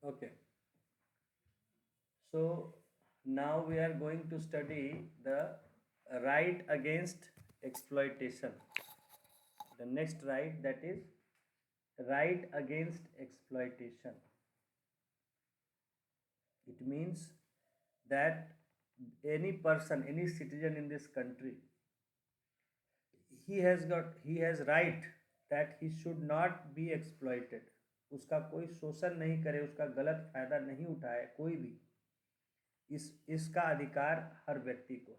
Okay. So now we are going to study the right against exploitation. The next right, that is right against exploitation. It means that any person, any citizen in this country, he has right that he should not be exploited. उसका कोई शोषण नहीं करे, उसका गलत फायदा नहीं उठाए कोई भी। इसका अधिकार हर व्यक्ति को है।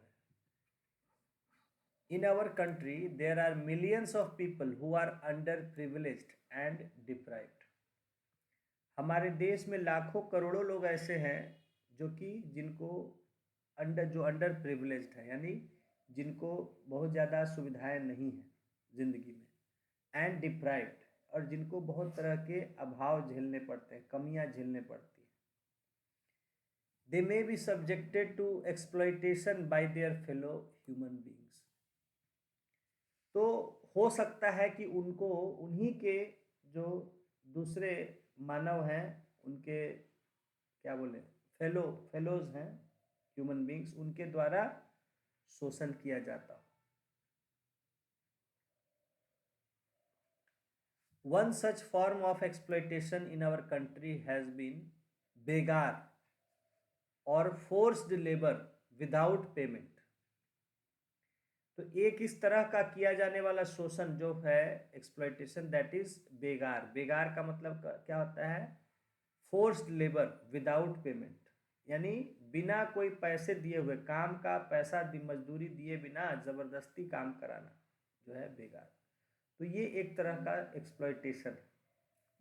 In our country, there are millions of people who are underprivileged and deprived. हमारे देश में लाखों करोड़ों लोग ऐसे हैं जो कि जिनको अंडर प्रिविलेज्ड है, यानी जिनको बहुत ज़्यादा सुविधाएं नहीं हैं जिंदगी में, एंड डिप्राइव्ड, और जिनको बहुत तरह के अभाव झेलने पड़ते हैं, कमियां झेलने पड़ती हैं। They may be subjected to exploitation by their fellow human beings. तो हो सकता है कि उनको उन्हीं के जो दूसरे मानव हैं, उनके क्या बोले, फेलोज हैं, ह्यूमन बींग्स, उनके द्वारा शोषण किया जाता हो। One such form of exploitation in our country has been begar or forced labor without payment. तो एक इस तरह का किया जाने वाला शोषण जो है एक्सप्लॉइटेशन, दैट इज बेगार। बेगार का मतलब क्या होता है? फोर्स्ड लेबर विदाउट पेमेंट, यानी बिना कोई पैसे दिए हुए, काम का पैसा मजदूरी दिए बिना जबरदस्ती काम कराना जो है बेगार। तो ये एक तरह का एक्सप्लॉइटेशन है।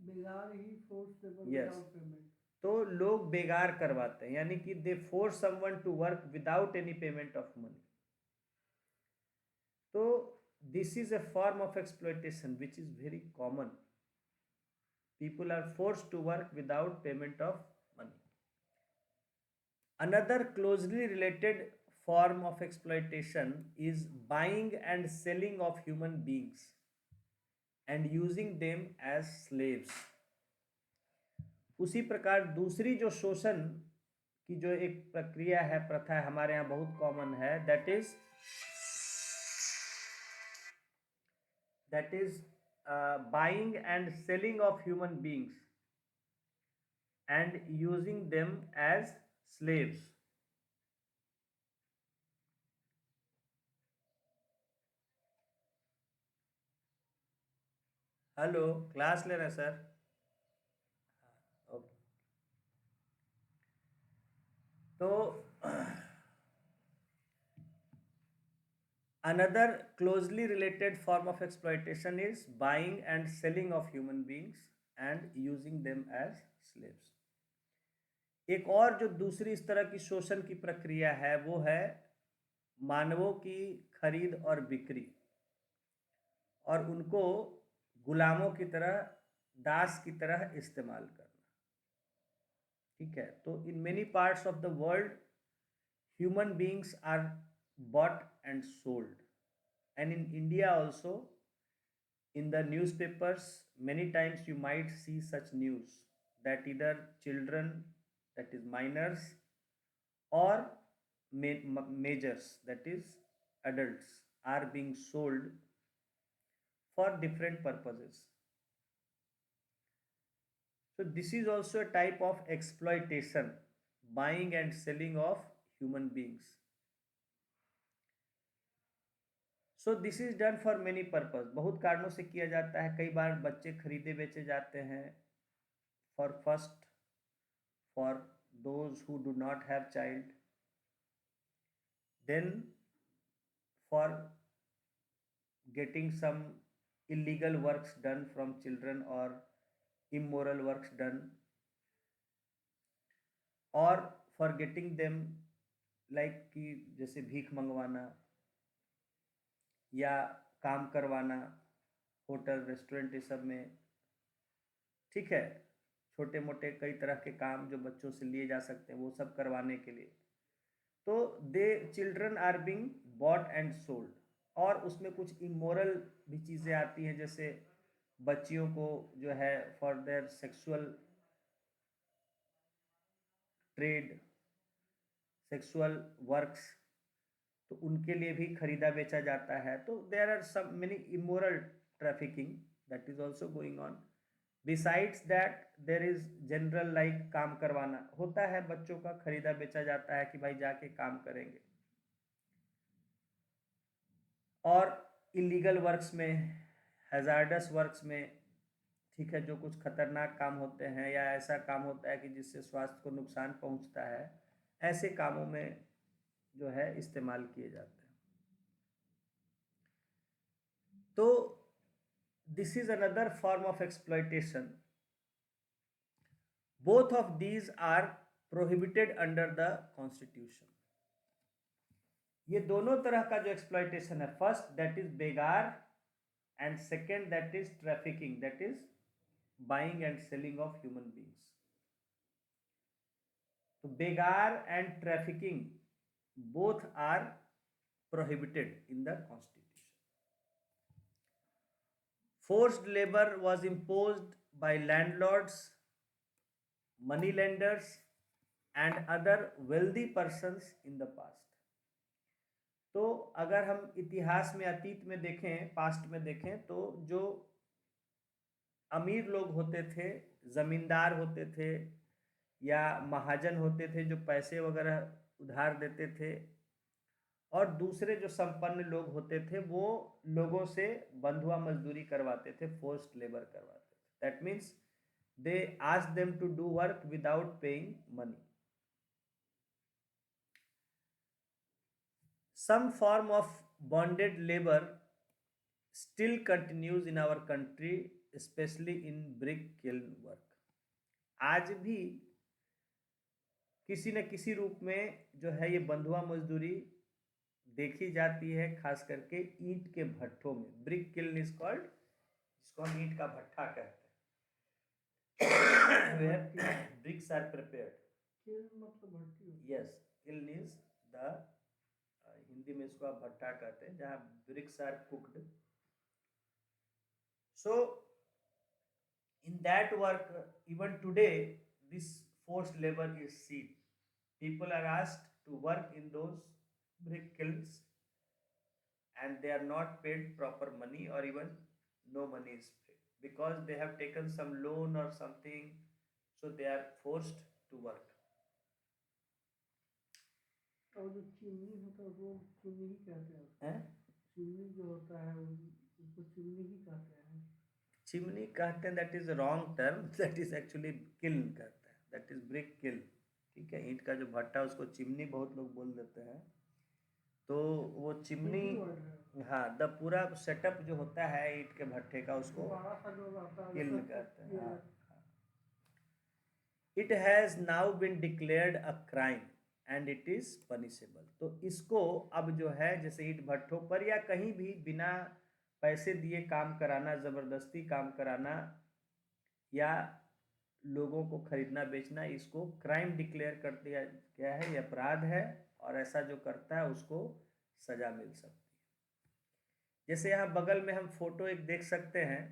बेगार ही force labour yes, without payment. तो लोग बेगार करवाते हैं, यानी कि they force someone to work without any payment of money. तो this is a form of exploitation which is very common. People are forced to work without payment of money. Another closely related form of exploitation is buying and selling of human beings and using them as slaves. उसी प्रकार दूसरी जो शोषण की जो एक प्रक्रिया है, प्रथा है, हमारे यहाँ बहुत कॉमन है, that is buying and selling of human beings and using them as slaves. Hello, class ले रहे हैं सर? ओके। तो another closely related form of exploitation is buying and selling of human beings and using them as slaves. एक और जो दूसरी इस तरह की शोषण की प्रक्रिया है वो है मानवों की खरीद और बिक्री, और उनको गुलामों की तरह, दास की तरह इस्तेमाल करना। ठीक है, तो in many parts of the world human beings are bought and sold, and in India also, in the newspapers many times you might see such news that either children, that is minors, or majors, that is adults, are being sold for different purposes. So this is also a type of exploitation, buying and selling of human beings. So this is done for many purpose, बहुत कारणों से किया जाता है। कई बार बच्चे खरीदे बेचे जाते हैं, for those who do not have child, then for getting some illegal works done from children or immoral works done, or for getting them like कि जैसे भीख मंगवाना या काम करवाना होटल रेस्टोरेंट ये सब में। ठीक है, छोटे मोटे कई तरह के काम जो बच्चों से लिए जा सकते हैं वो सब करवाने के लिए। तो the children are being bought and sold, और उसमें कुछ इमोरल भी चीज़ें आती हैं, जैसे बच्चियों को जो है for their sexual trade, sexual works, तो उनके लिए भी खरीदा बेचा जाता है. तो there are some many immoral trafficking that is also going on. Besides that there is general like काम करवाना होता है, बच्चों का खरीदा बेचा जाता है कि भाई जाके काम करेंगे. और इलीगल वर्क्स में, हैजार्डस वर्क्स में, ठीक है, जो कुछ खतरनाक काम होते हैं या ऐसा काम होता है कि जिससे स्वास्थ्य को नुकसान पहुंचता है, ऐसे कामों में जो है इस्तेमाल किए जाते हैं. तो this is another form of exploitation. Both of these are prohibited under the constitution. ये दोनों तरह का जो एक्सप्लॉयटेशन है, फर्स्ट दैट इज बेगार and second that is trafficking, that is buying and selling of human beings. तो बेगार and trafficking both are prohibited in the constitution. Forced labor was imposed by landlords, money lenders and other wealthy persons in the past. तो अगर हम इतिहास में, अतीत में देखें, पास्ट में देखें, तो जो अमीर लोग होते थे, जमींदार होते थे या महाजन होते थे, जो पैसे वगैरह उधार देते थे, और दूसरे जो संपन्न लोग होते थे वो लोगों से बंधुआ मजदूरी करवाते थे, फोर्स्ड लेबर करवाते थे. That means they ask them to do work without paying money. Some form of bonded labour still continues in our country, specially in brick kiln work. आज भी किसी न किसी रूप में जो है ये बंधुआ मजदूरी देखी जाती है, खास करके ईंट के भट्ठों में. ब्रिक किल्न इज कॉल्ड, जिसको हम ईंट का भट्ठा कहते हैं, where bricks are prepared. मतलब भट्टी. Yes, kiln is the Hindi में इसको आप भट्ठा कहते हैं, जहाँ bricks are cooked. So in that work, even today, this forced labor is seen. People are asked to work in those brick kilns and they are not paid proper money, or even no money is paid, because they have taken some loan or something, so they are forced to work. और जो chimney होता है वो chimney ही कहते हैं. Chimney जो होता है उसको चिमनी ही कहते हैं. चिमनी कहते हैं, that is wrong term. That is actually kiln कहते हैं, दैट इज ब्रिक किल्न. ठीक है, ईंट का जो भट्टा है उसको चिमनी बहुत लोग बोल देते हैं. तो वो चिमनी, हाँ, द पूरा सेटअप जो होता है ईंट के भट्टे का, उसको किल्न कहते हैं. हाँ. It has now been declared a crime and it is punishable. तो इसको अब जो है, जैसे ईंट भट्ठों पर या कहीं भी बिना पैसे दिए काम कराना, जबरदस्ती काम कराना या लोगों को खरीदना बेचना, इसको क्राइम डिक्लेयर कर दिया गया है, ये अपराध है, और ऐसा जो करता है उसको सजा मिल सकती है. जैसे यहाँ बगल में हम फोटो एक देख सकते हैं,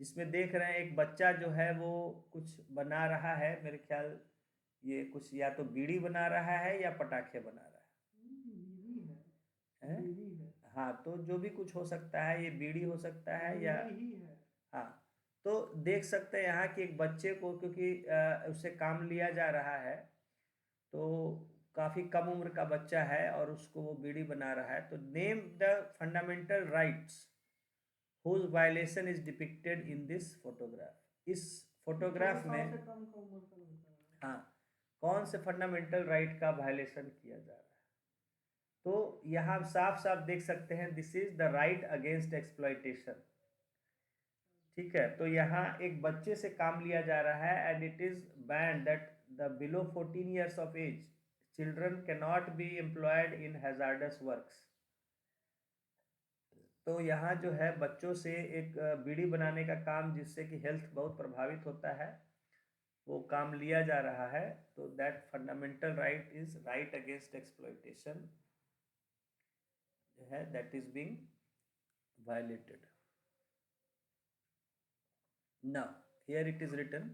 जिसमें देख रहे हैं एक बच्चा जो है वो कुछ बना रहा है. मेरे ख्याल ये कुछ या तो बीड़ी बना रहा है या पटाखे बना रहा है. हाँ, तो जो भी कुछ हो सकता है, ये बीड़ी हो सकता है या, हाँ. तो देख सकते हैं यहाँ कि एक बच्चे को, क्योंकि उससे काम लिया जा रहा है, तो काफ़ी कम उम्र का बच्चा है और उसको वो बीड़ी बना रहा है. तो name the fundamental rights whose violation is depicted in this photograph. इस फोटोग्राफ में, हाँ, कौन से फंडामेंटल राइट का वायलेशन किया जा रहा है. तो यहाँ साफ साफ देख सकते हैं, this is the right against exploitation. ठीक है, तो यहाँ एक बच्चे से काम लिया जा रहा है, and it is band that the below 14 years of age children cannot be employed in hazardous works. तो यहाँ जो है बच्चों से एक बीड़ी बनाने का काम, जिससे कि हेल्थ बहुत प्रभावित होता है, वो काम लिया जा रहा है. तो that fundamental right is right against exploitation जो है, that is being violated. Now here it is written,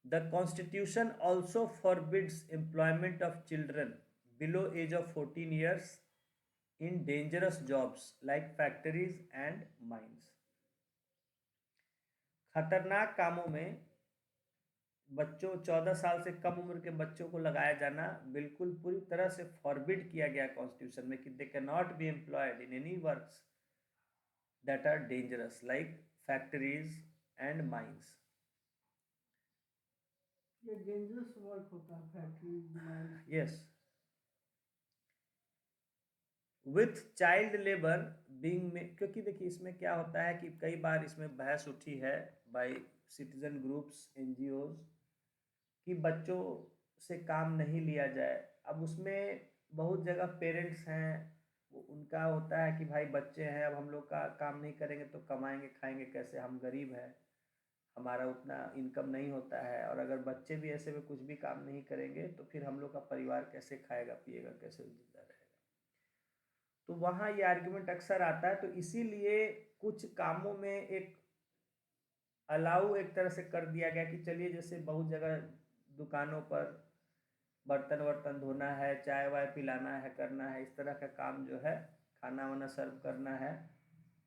The constitution also forbids employment of children below age of 14 years in dangerous jobs like factories and mines. खतरनाक कामों में बच्चों 14 साल से कम उम्र के बच्चों को लगाया जाना बिल्कुल पूरी तरह से फॉरबिड किया गया कॉन्स्टिट्यूशन में कि they can not be employed in any works that are dangerous like factories and mines. ये डेंजरस वर्क होता है factory mine. Yes. With child labour being, क्योंकि देखिए इसमें क्या होता है कि कई बार इसमें बहस उठी है बाय सिटीजन ग्रुप्स, एनजीओज, कि बच्चों से काम नहीं लिया जाए. अब उसमें बहुत जगह पेरेंट्स हैं, उनका होता है कि भाई बच्चे हैं, अब हम लोग का काम नहीं करेंगे तो कमाएंगे खाएंगे कैसे, हम गरीब हैं, हमारा उतना इनकम नहीं होता है, और अगर बच्चे भी ऐसे में कुछ भी काम नहीं करेंगे तो फिर हम लोग का परिवार कैसे खाएगा पिएगा, कैसे जिंदा रहेगा. तो वहाँ ये आर्ग्यूमेंट अक्सर आता है. तो इसीलिए कुछ कामों में एक अलाउ एक तरह से कर दिया गया कि चलिए जैसे बहुत जगह दुकानों पर बर्तन वर्तन धोना है, चाय वाय पिलाना है, करना है, इस तरह का काम जो है, खाना वाना सर्व करना है,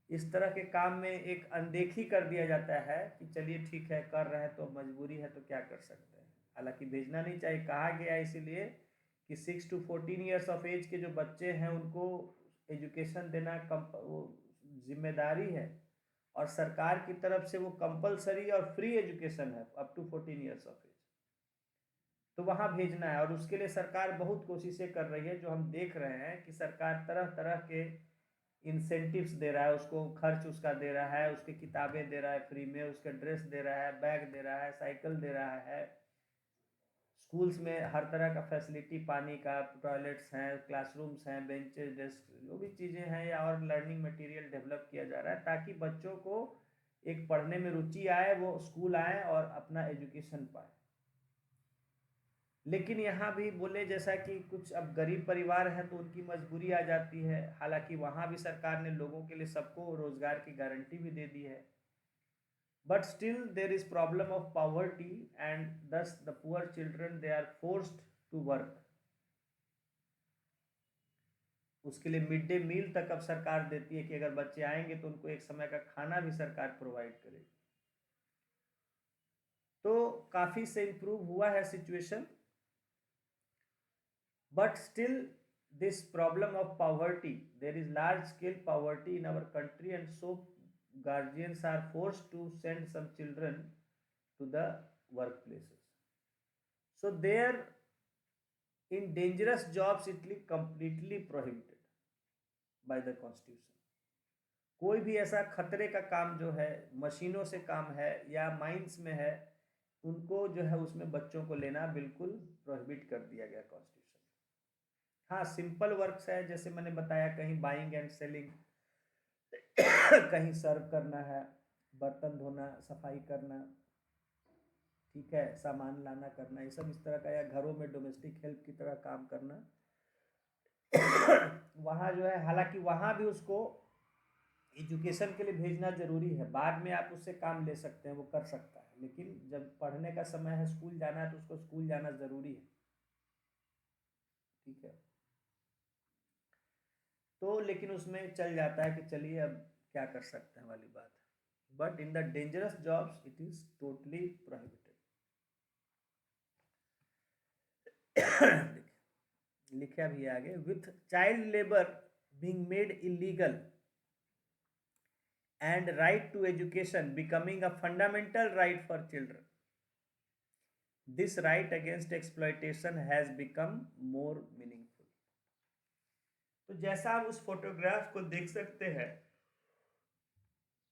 इस तरह के काम में एक अनदेखी कर दिया जाता है कि चलिए ठीक है कर रहे हैं तो मजबूरी है तो क्या कर सकते हैं. हालांकि भेजना नहीं चाहिए, कहा गया इसलिए कि 6 to 14 ईयर्स ऑफ एज के जो बच्चे हैं उनको एजुकेशन देना वो जिम्मेदारी है, और सरकार की तरफ से वो कंपलसरी और फ्री एजुकेशन है up to 14 years of age. तो वहाँ भेजना है, और उसके लिए सरकार बहुत कोशिशें कर रही है, जो हम देख रहे हैं कि सरकार तरह तरह के इंसेंटिव्स दे रहा है, उसको खर्च उसका दे रहा है, उसकी किताबें दे रहा है फ्री में, उसके ड्रेस दे रहा है, बैग दे रहा है, साइकिल दे रहा है, स्कूल्स में हर तरह का फैसिलिटी, पानी का, टॉयलेट्स हैं, क्लासरूम्स हैं, बेंचेस, डेस्क, जो भी चीज़ें हैं या और लर्निंग मटेरियल डेवलप किया जा रहा है ताकि बच्चों को एक पढ़ने में रुचि आए, वो स्कूल आए और अपना एजुकेशन पाए. लेकिन यहाँ भी बोले जैसा कि कुछ अब गरीब परिवार हैं तो उनकी मजबूरी आ जाती है. हालांकि वहाँ भी सरकार ने लोगों के लिए सबको रोजगार की गारंटी भी दे दी है, but still there is problem of poverty and thus the poor children they are forced to work. उसके लिए मिड डे मील तक अब सरकार देती है कि अगर बच्चे आएंगे तो उनको एक समय का खाना भी सरकार प्रोवाइड करेगी. तो काफी से इम्प्रूव हुआ है situation, but still this problem of poverty, there is large scale poverty in our country, and so guardians are forced to send some children to the workplaces. So there in dangerous jobs it is completely prohibited by the constitution. कोई भी ऐसा खतरे का काम जो है, मशीनों से काम है या माइंस में है, उनको जो है उसमें बच्चों को लेना बिल्कुल प्रोहिबिट कर दिया गया कॉन्स्टिट्यूशन. हाँ, सिंपल वर्क्स है जैसे मैंने बताया, कहीं बाइंग एंड सेलिंग, कहीं सर्व करना है, बर्तन धोना, सफाई करना, ठीक है, सामान लाना करना, ये सब इस तरह का, या घरों में डोमेस्टिक हेल्प की तरह काम करना. वहाँ जो है, हालांकि वहाँ भी उसको एजुकेशन के लिए भेजना जरूरी है, बाद में आप उससे काम ले सकते हैं, वो कर सकता है, लेकिन जब पढ़ने का समय है, स्कूल जाना है, तो उसको स्कूल जाना जरूरी है. ठीक है. तो लेकिन उसमें चल जाता है कि चलिए अब क्या कर सकते हैं वाली बात है. But in the dangerous jobs it is totally prohibited. लिखा भी आगे, with child labour being made illegal and right to education becoming a fundamental right for children, this right against exploitation has become more meaningful. तो जैसा आप उस photograph को देख सकते हैं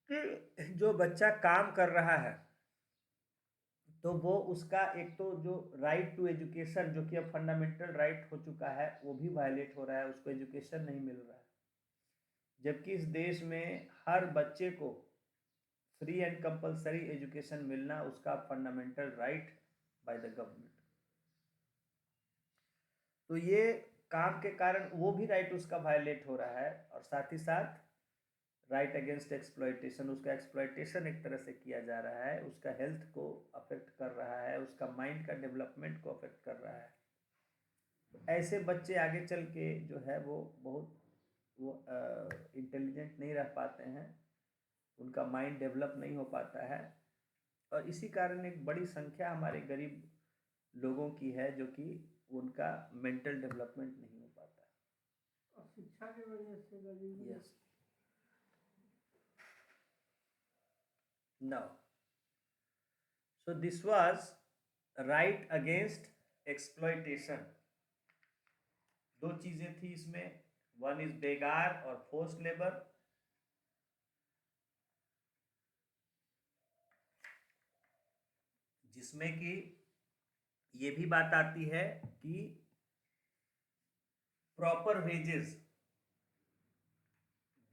कि जो बच्चा काम कर रहा है तो वो उसका एक तो जो राइट टू एजुकेशन जो कि अब फंडामेंटल राइट हो चुका है वो भी वायलेट हो रहा है, उसको एजुकेशन नहीं मिल रहा है, जबकि इस देश में हर बच्चे को फ्री एंड कंपलसरी एजुकेशन मिलना उसका fundamental right by the government. तो ये काम के कारण वो भी राइट उसका वायलेट हो रहा है, और साथ ही साथ राइट अगेंस्ट एक्सप्लॉयटेशन, उसका एक्सप्लॉयटेशन एक तरह से किया जा रहा है, उसका हेल्थ को अफेक्ट कर रहा है, उसका माइंड का डेवलपमेंट को अफेक्ट कर रहा है। तो ऐसे बच्चे आगे चल के जो है वो बहुत इंटेलिजेंट नहीं रह पाते हैं, उनका माइंड डेवलप नहीं हो पाता है, और इसी कारण एक बड़ी संख्या हमारे गरीब लोगों की है जो कि उनका मेंटल डेवलपमेंट नहीं हो पाता है। और शिक्षा की वजह से गरीबी। Yes, now so this was right against exploitation. दो चीजें थी इसमें, वन इज बेगार और फोर्स्ड लेबर। जिसमें कि ये भी बात आती है कि प्रॉपर वेजेस,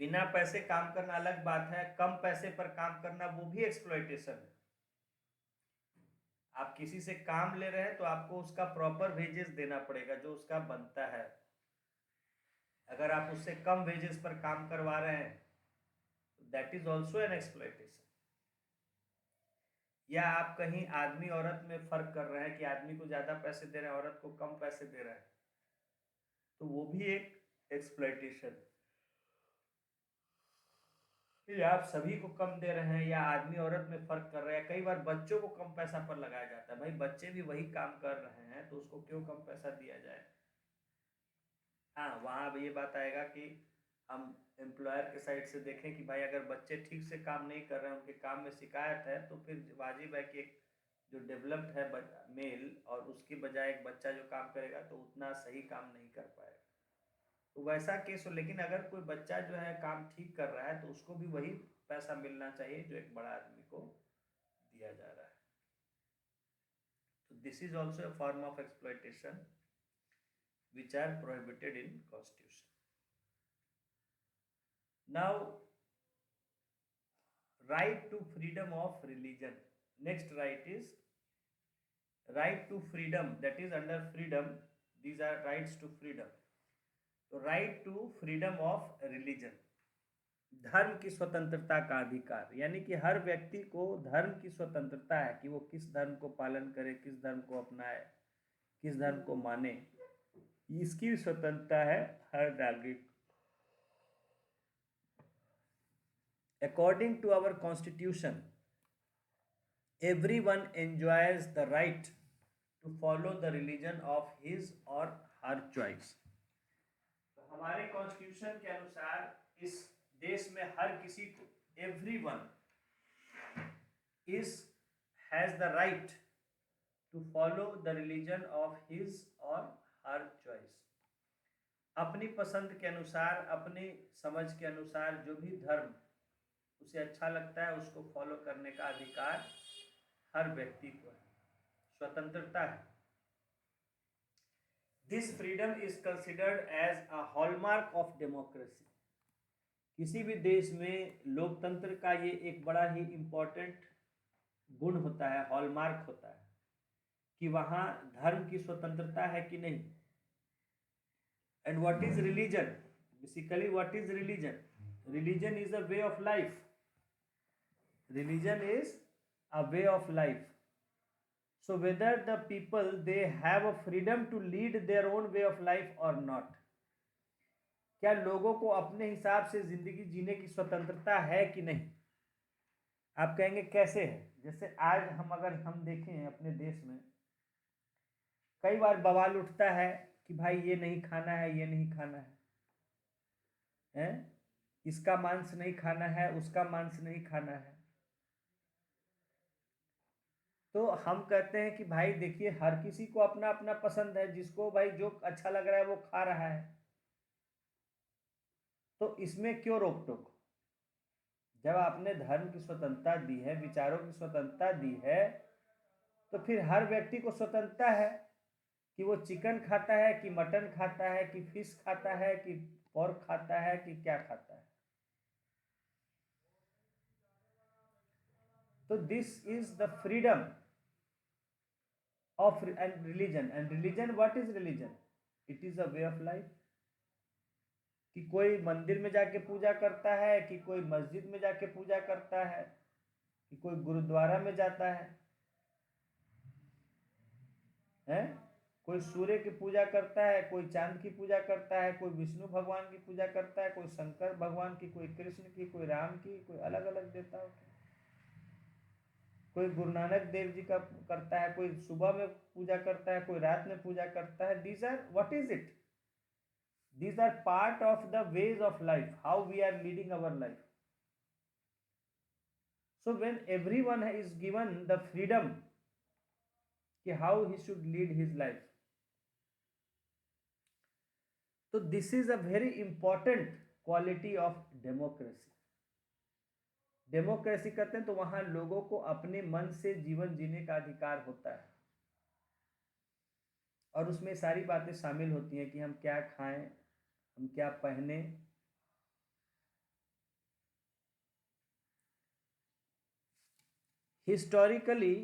बिना पैसे काम करना अलग बात है, कम पैसे पर काम करना वो भी एक्सप्लॉयटेशन है। आप किसी से काम ले रहे हैं तो आपको उसका प्रॉपर वेजेस देना पड़ेगा जो उसका बनता है। अगर आप उससे कम वेजेस पर काम करवा रहे हैं तो that is also an exploitation. या आप कहीं आदमी औरत में फर्क कर रहे हैं कि आदमी को ज्यादा पैसे दे रहे हैं, औरत को कम पैसे दे रहे हैं, तो वो भी एक एक्सप्लॉयटेशन। या आप सभी को कम दे रहे हैं, या आदमी औरत में फर्क कर रहे हैं। कई बार बच्चों को कम पैसा पर लगाया जाता है, भाई बच्चे भी वही काम कर रहे हैं तो उसको क्यों कम पैसा दिया जाए। हाँ, वहाँ अब ये बात आएगा कि हम एम्प्लॉयर के साइड से देखें कि भाई अगर बच्चे ठीक से काम नहीं कर रहे हैं, उनके काम में शिकायत है, तो फिर वाजिब है कि एक जो डेवलप्ड है मेल और उसकी बजाय एक बच्चा जो काम करेगा तो उतना सही काम नहीं कर पाएगा, तो वैसा केस हो। लेकिन अगर कोई बच्चा जो है काम ठीक कर रहा है तो उसको भी वही पैसा मिलना चाहिए जो एक बड़ा आदमी को दिया जा रहा है। तो this is also a form of exploitation which are prohibited in constitution. Now, right to freedom of religion. Next right is right to freedom, that is under freedom, these are rights to freedom. So right to freedom of religion, धर्म की स्वतंत्रता का अधिकार, यानी कि हर व्यक्ति को धर्म की स्वतंत्रता है कि वो किस धर्म को पालन करे, किस धर्म को अपनाए, किस धर्म को माने, इसकी स्वतंत्रता है हर नागरिक। According to our constitution, everyone enjoys the right to follow the religion of his or her choice. तो हमारे कॉन्स्टिट्यूशन के अनुसार इस देश में हर किसी को, everyone has the right to follow the religion of his or her choice. अपनी पसंद के अनुसार, अपनी समझ के अनुसार जो भी धर्म उसे अच्छा लगता है उसको फॉलो करने का अधिकार हर व्यक्ति को है, स्वतंत्रता है। This freedom is considered as a hallmark of democracy. किसी भी देश में लोकतंत्र का ये एक बड़ा ही इम्पोर्टेंट गुण होता है, हॉलमार्क होता है कि वहाँ धर्म की स्वतंत्रता है कि नहीं। And what is religion? Basically what is religion? Religion is a way of life. Religion is a way of life. So whether the people they have a freedom to lead their own way of life or not, क्या लोगों को अपने हिसाब से जिंदगी जीने की स्वतंत्रता है कि नहीं? आप कहेंगे कैसे है? जैसे आज अगर हम देखें अपने देश में कई बार बवाल उठता है कि भाई ये नहीं खाना है, ये नहीं खाना है, इसका मांस नहीं खाना है, उसका मांस नहीं खाना है। तो हम कहते हैं कि भाई देखिए हर किसी को अपना अपना पसंद है, जिसको भाई जो अच्छा लग रहा है वो खा रहा है, तो इसमें क्यों रोक टोक? जब आपने धर्म की स्वतंत्रता दी है, विचारों की स्वतंत्रता दी है, तो फिर हर व्यक्ति को स्वतंत्रता है कि वो चिकन खाता है कि मटन खाता है कि फिश खाता है कि पोर्क खाता है कि क्या खाता है। तो this is the freedom of and religion. And religion, what is religion? It is a way of life. कि कोई मंदिर में जाके पूजा करता है, कि कोई मस्जिद में जाके पूजा करता है, कि कोई गुरुद्वारा में जाता है, हैं? कोई सूर्य की पूजा करता है, कोई चांद की पूजा करता है, कोई विष्णु भगवान की पूजा करता है, कोई शंकर भगवान की, कोई कृष्ण की, कोई राम की, कोई अलग अलग देवताओं की। कोई गुरु नानक देव जी का करता है, कोई सुबह में पूजा करता है, कोई रात में पूजा करता है। These are, what is it? These are part of the ways of life, how we are leading our life. So when everyone is given the freedom कि how he should lead his life, so this is a very important quality of democracy. Democracy कहते हैं तो वहां लोगों को अपने मन से जीवन जीने का अधिकार होता है, और उसमें सारी बातें शामिल होती हैं कि हम क्या खाएं, हम क्या पहने। Historically,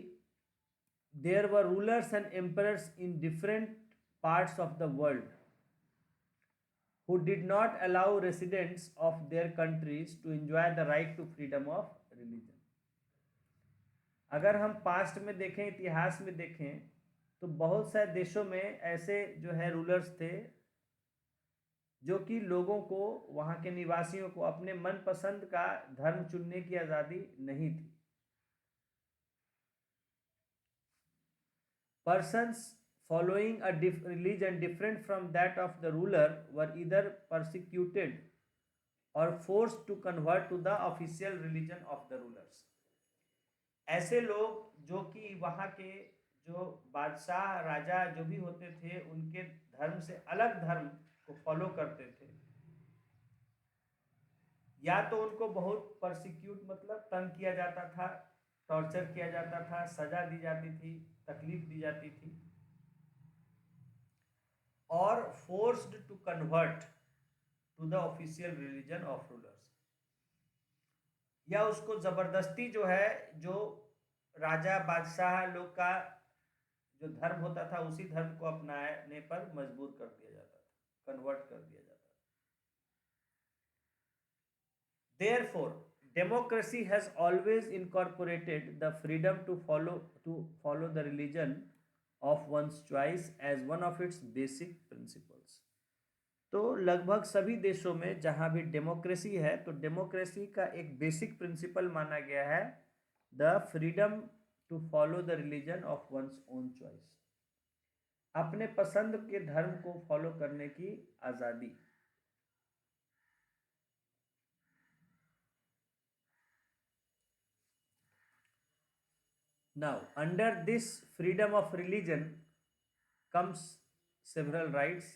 there were rulers and emperors in different parts of the world who did not allow residents of their countries to enjoy the right to freedom of religion. अगर हम पास्ट में देखें, इतिहास में देखें, तो बहुत सारे देशों में ऐसे जो है रूलर्स थे जो कि लोगों को, वहाँ के निवासियों को अपने मनपसंद का धर्म चुनने की आज़ादी नहीं थी। Persons following a religion different from that of the ruler were either persecuted or forced to convert to the official religion of the rulers. ऐसे लोग जो कि वहाँ के जो बादशाह राजा जो भी होते थे उनके धर्म से अलग धर्म को फॉलो करते थे, या तो उनको बहुत परसिक्यूट मतलब तंग किया जाता था, टॉर्चर किया जाता था, सजा दी जाती थी, तकलीफ दी जाती थी, और forced to convert to the official religion of rulers, या उसको जबरदस्ती जो है, जो राजा बादशाह लोग का जो धर्म होता था उसी धर्म को अपनाने पर मजबूर कर दिया जाता था, कन्वर्ट कर दिया जाता था। Therefore, democracy has always incorporated the freedom to follow the religion of one's choice as one of its basic principles. तो लगभग सभी देशों में जहाँ भी डेमोक्रेसी है, तो डेमोक्रेसी का एक बेसिक प्रिंसिपल माना गया है the freedom to follow the religion of one's own choice, अपने पसंद के धर्म को फॉलो करने की आज़ादी। Now, under this freedom of religion comes several rights.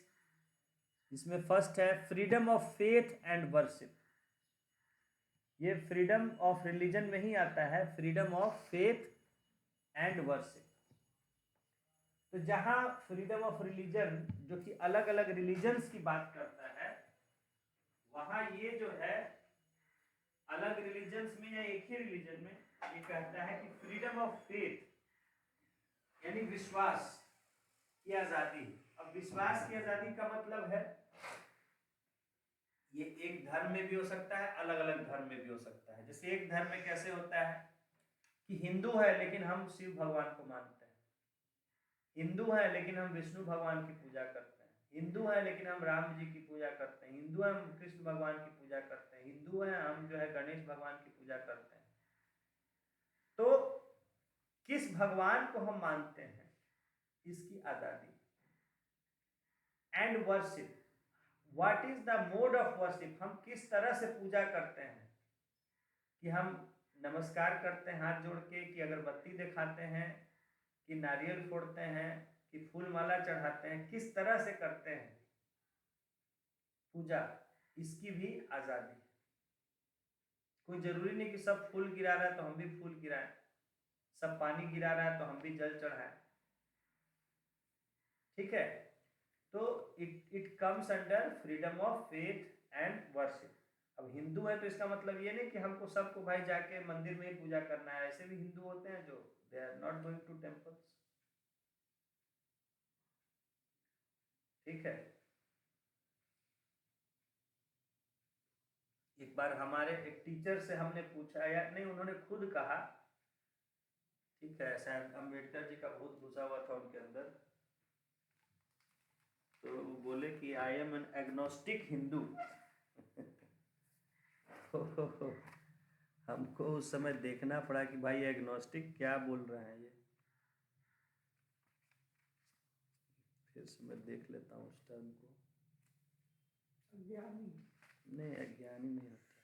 इसमें फर्स्ट है freedom of faith and worship. ये फ्रीडम ऑफ रिलीजन में ही आता है, freedom of faith and worship. तो जहां फ्रीडम ऑफ रिलीजन जो कि अलग अलग रिलीजन्स की बात करता है, वहां ये जो है अलग रिलीजन्स में या एक ही रिलीजन में ये कहता है कि फ्रीडम ऑफ फेथ यानी विश्वास की आज़ादी। अब विश्वास की आज़ादी का मतलब है ये एक धर्म में भी हो सकता है, अलग अलग धर्म में भी हो सकता है। जैसे एक धर्म में कैसे होता है कि हिंदू है लेकिन हम शिव भगवान को मानते हैं, हिंदू है लेकिन हम विष्णु भगवान की पूजा करते हैं, हिंदू है लेकिन हम राम जी की पूजा करते हैं, हिंदू है हम कृष्ण भगवान की पूजा करते हैं, हिंदू है हम जो है गणेश भगवान की पूजा करते हैं। तो किस भगवान को हम मानते हैं इसकी आज़ादी। And worship, what is the mode of worship, हम किस तरह से पूजा करते हैं, कि हम नमस्कार करते हैं हाथ जोड़ के, कि अगरबत्ती दिखाते हैं, कि नारियल फोड़ते हैं, कि फूल माला चढ़ाते हैं, किस तरह से करते हैं पूजा, इसकी भी आज़ादी। कोई जरूरी नहीं कि सब फूल गिरा रहा है तो हम भी फूल गिराएं, सब पानी गिरा रहा है तो हम भी जल चढ़ाएं, ठीक है। तो it comes under freedom of faith and worship. अब हिंदू है तो इसका मतलब ये नहीं कि हमको सबको भाई जाके मंदिर में ही पूजा करना है, ऐसे भी हिंदू होते हैं जो they are not going to temples, ठीक है। एक बार हमारे एक टीचर से हमने पूछा, या नहीं उन्होंने खुद कहा, ठीक है, शायद अम्बेडकर जी का भूत घुसा हुआ था उनके अंदर, तो वो बोले कि I am an agnostic Hindu. तो हमको उस समय देखना पड़ा कि भाई एग्नोस्टिक क्या बोल रहे हैं ये। फिर से मैं देख लेता हूँ उस टर्म को। अज्ञानी नहीं, अज्ञानी नहीं होता,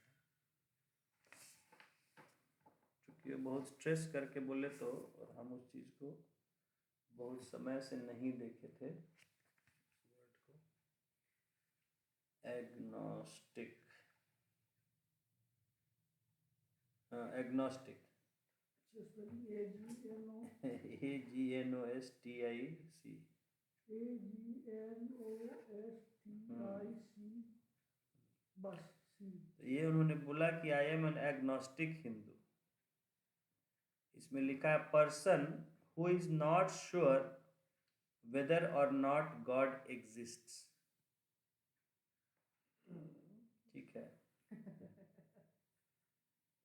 क्योंकि वो बहुत स्ट्रेस करके बोले तो, और हम उस चीज़ को बहुत समय से नहीं देखे थे वर्ड को। एग्नोस्टिक, एग्नोस्टिक, AGNOSTIC, बस सी। ये उन्होंने बोला कि I am an agnostic Hindu. इसमें लिखा है person who is not sure whether or not God exists. ठीक है,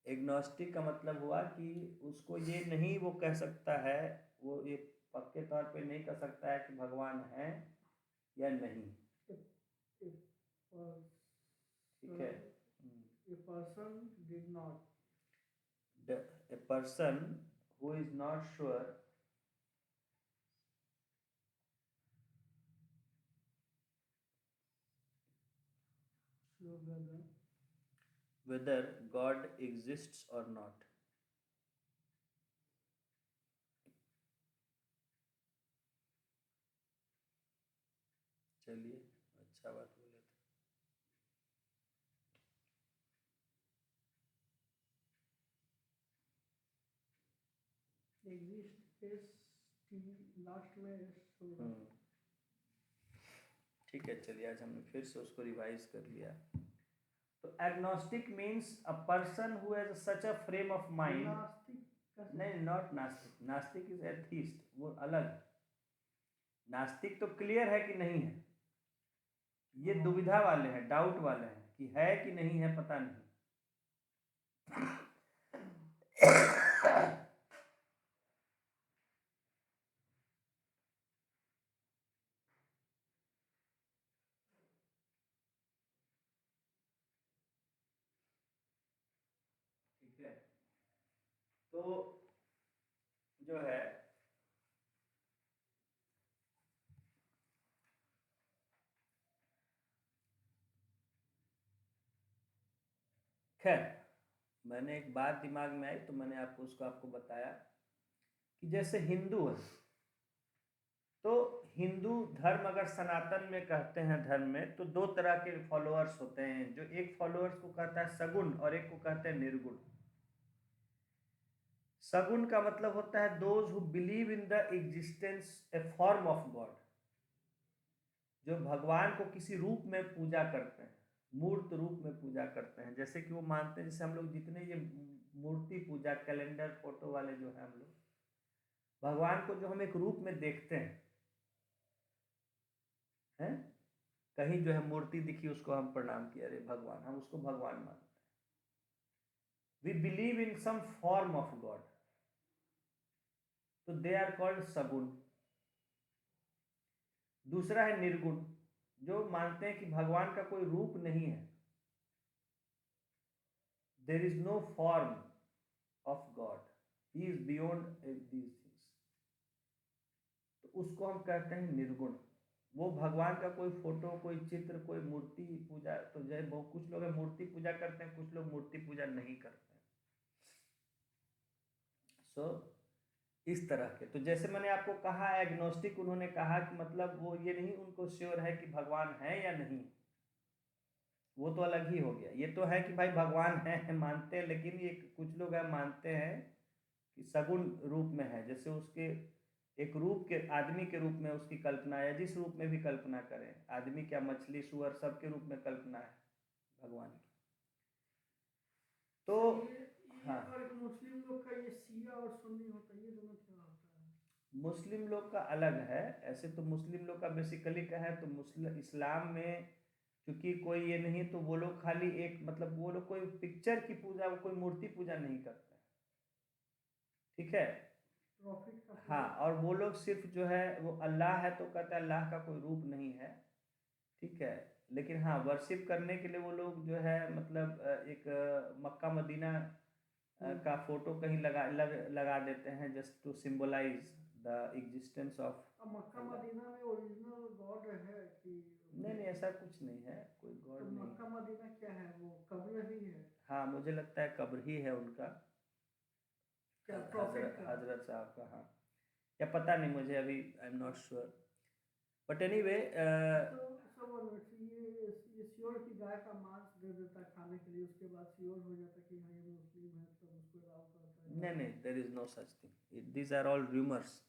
एग्नोस्टिक का मतलब हुआ कि उसको ये नहीं वो कह सकता है, वो ये पक्के तौर पे नहीं कह सकता है कि भगवान है या नहीं। ठीक है, A person did not, a person who is not sure whether God exists or not। चलिए, अच्छा बात बोले थे। exist is लास्ट में होगा। ठीक है, चलिए आज हमने फिर से उसको रिवाइज कर लिया। तो agnostic means a person who has such a frame of mind. नहीं, नॉट नास्तिक, नास्तिक इज एथीस्ट, वो अलग। नास्तिक तो क्लियर है कि नहीं है, ये दुविधा वाले हैं, डाउट वाले हैं कि है कि नहीं है, पता नहीं। ठीक है, तो जो है खैर, मैंने एक बात दिमाग में आई तो मैंने आपको बताया कि जैसे हिंदू है, तो हिंदू धर्म अगर सनातन में कहते हैं धर्म में, तो दो तरह के फॉलोअर्स होते हैं। जो एक फॉलोअर्स को कहता है सगुण और एक को कहते हैं निर्गुण। सगुण का मतलब होता है those who believe in the existence A form of God, जो भगवान को किसी रूप में पूजा करते हैं, मूर्त रूप में पूजा करते हैं। जैसे कि वो मानते हैं, जैसे हम लोग जितने ये मूर्ति पूजा, कैलेंडर, फोटो वाले जो हैं, हम लोग भगवान को जो हम एक रूप में देखते हैं, कहीं जो है मूर्ति दिखी उसको हम प्रणाम किया, अरे भगवान, हम उसको भगवान मानते हैं। We believe in some form of God, तो दे आर कॉल्ड सगुण। दूसरा है निर्गुण, जो मानते हैं कि भगवान का कोई रूप नहीं है, there is no form of God, he is beyond these things, तो उसको हम कहते हैं निर्गुण। वो भगवान का कोई फोटो, कोई चित्र, कोई मूर्ति पूजा, तो जय बहुत कुछ लोग मूर्ति पूजा करते हैं, कुछ लोग मूर्ति पूजा नहीं करते हैं। सो इस तरह के, तो जैसे मैंने आपको कहा एग्नोस्टिक, उन्होंने कहा कि मतलब वो ये नहीं उनको श्योर है कि भगवान है या नहीं, वो तो अलग ही हो गया। ये तो है कि भाई भगवान है, मानते हैं, लेकिन ये कुछ लोग है मानते हैं कि सगुण रूप में है, जैसे उसके एक रूप के, आदमी के रूप में उसकी कल्पना, या जिस रूप में भी कल्पना करें, आदमी क्या, मछली, सुअर, सबके रूप में कल्पना है भगवान की। तो हाँ, और मुस्लिम लोग का ये शिया और सुन्नी होता है, ये दोनों क्या होता है? मुस्लिम लोग का अलग है। ऐसे तो मुस्लिम लोग का बेसिकली क्या है, तो मुस्लिम इस्लाम में क्योंकि कोई ये नहीं, तो वो लोग खाली एक मतलब वो लोग कोई पिक्चर की पूजा, कोई मूर्ति पूजा नहीं करते, ठीक है। प्रॉफिट का हाँ, पूजा। और वो लोग सिर्फ जो है वो अल्लाह है तो कहते हैं अल्लाह का कोई रूप नहीं है, ठीक है। लेकिन हाँ, वर्शिप करने के लिए वो लोग जो है मतलब एक मक्का मदीना का फोटो कहीं लगा देते हैं, just to symbolize the existence of अब मक्का अल्लाह। मदीना में ओरिजिनल गॉड है कि नहीं नहीं, ऐसा कुछ नहीं है, कोई तो गॉड नहीं मक्का है। मदीना क्या है, वो कब्र ही है? हाँ, मुझे लगता है कब्र ही है उनका, क्या प्रॉफिट हजरत का? हजरत साहब का। हाँ, या पता नहीं मुझे, अभी I am not sure, but anyway. तो सब ये श्योर कि गाय का मांस दे देता है खाने के लिए, उसके बाद श्योर हो जाता है कि हाँ ये मुस्लिम है, तब उसको अलाउ करता है नहीं गाय नहीं, का। There is no such thing, these are all rumours.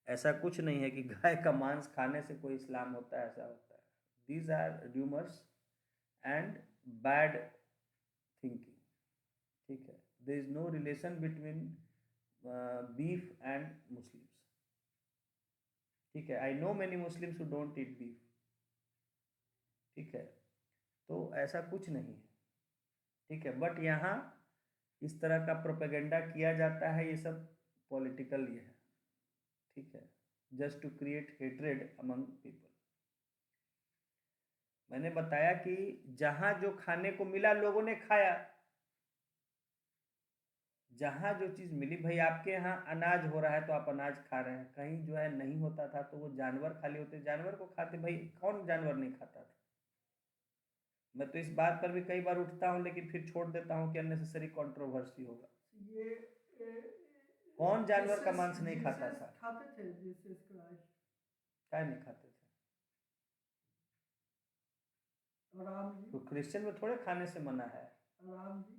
ऐसा कुछ नहीं है कि गाय का मांस खाने से कोई इस्लाम होता है, ऐसा होता है। These are rumours and bad thinking, ठीक है। There is no relation between beef and Muslims, ठीक है। I know many Muslims who don't eat beef, ठीक है। तो ऐसा कुछ नहीं है, ठीक है। बट यहाँ इस तरह का प्रोपेगेंडा किया जाता है, ये सब पॉलिटिकल ये है, ठीक है, just to create hatred among people. मैंने बताया कि जहां जो खाने को मिला लोगों ने खाया, जहां जो चीज मिली, भाई आपके यहाँ अनाज हो रहा है तो आप अनाज खा रहे हैं, कहीं जो है नहीं होता था तो वो जानवर खाली होते, जानवर को खाते, भाई कौन जानवर नहीं खाता था। मैं तो इस बात पर भी कई बार उठता हूँ, लेकिन फिर छोड़ देता हूँ कि अननेसेसरी कंट्रोवर्सी होगा। ये कौन जानवर का जीसस मांस नहीं खाता जीसस था? खाते थे, जीसस क्राइस्ट। क्या नहीं खाते थे? राम तो जी। क्रिश्चियन में थोड़े खाने से मना है। राम जी।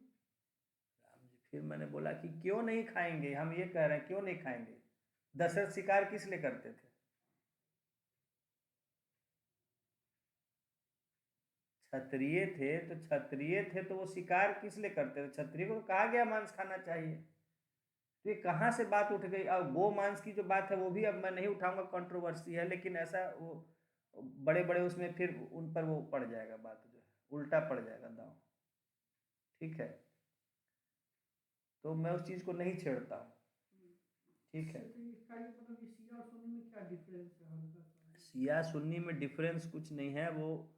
राम जी, फिर मैंने बोला कि क्यों नहीं खाएंगे, हम ये कह रहे हैं क्यों नहीं खाएंगे। दशरथ शिकार किस लिए करते थे? क्षत्रिय थे तो क्षत्रिय थे तो वो शिकार किस लिए करते थे? क्षत्रिय को तो कहा गया मांस खाना चाहिए। तो ये कहाँ से बात उठ गई? अब गो मांस की जो बात है वो भी अब मैं नहीं उठाऊंगा, कंट्रोवर्सी है, लेकिन ऐसा वो बड़े बड़े उसमें फिर उन पर वो पड़ जाएगा, बात जो है उल्टा पड़ जाएगा दांव, ठीक है। तो मैं उस चीज़ को नहीं छेड़ता हूँ, ठीक है। तो इसका ये मतलब ये शिया और सुन्नी में क्या डिफरेंस है, हल्का सा? शिया सुन्नी में डिफरेंस कुछ नहीं है। वो